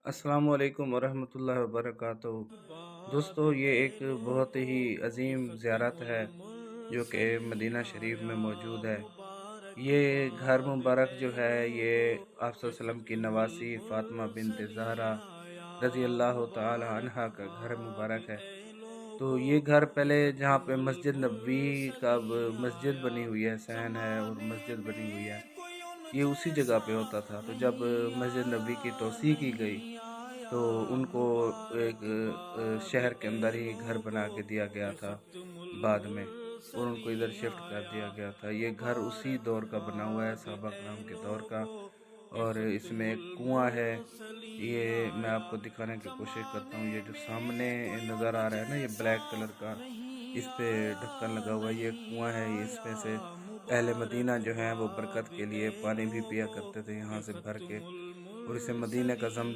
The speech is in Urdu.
السلام علیکم ورحمۃ اللہ وبرکاتہ۔ دوستو، یہ ایک بہت ہی عظیم زیارت ہے جو کہ مدینہ شریف میں موجود ہے۔ یہ گھر مبارک جو ہے یہ آپ صلی اللہ علیہ وسلم کی نواسی فاطمہ بنت زہرا رضی اللہ تعالی عنہا کا گھر مبارک ہے۔ تو یہ گھر پہلے جہاں پہ مسجد نبوی کا مسجد بنی ہوئی ہے، صحن ہے اور مسجد بنی ہوئی ہے، یہ اسی جگہ پہ ہوتا تھا۔ تو جب مسجد نبوی کی توسیع کی گئی تو ان کو ایک شہر کے اندر ہی گھر بنا کے دیا گیا تھا بعد میں، اور ان کو ادھر شفٹ کر دیا گیا تھا۔ یہ گھر اسی دور کا بنا ہوا ہے، صحابہ کرام کے دور کا، اور اس میں ایک کنواں ہے۔ یہ میں آپ کو دکھانے کی کوشش کرتا ہوں۔ یہ جو سامنے نظر آ رہا ہے نا، یہ بلیک کلر کا اس پہ ڈھکن لگا ہوا ہے، یہ کنواں ہے۔ اس میں سے اہل مدینہ جو ہیں وہ برکت کے لیے پانی بھی پیا کرتے تھے یہاں سے بھر کے، اور اسے مدینہ کا زمزم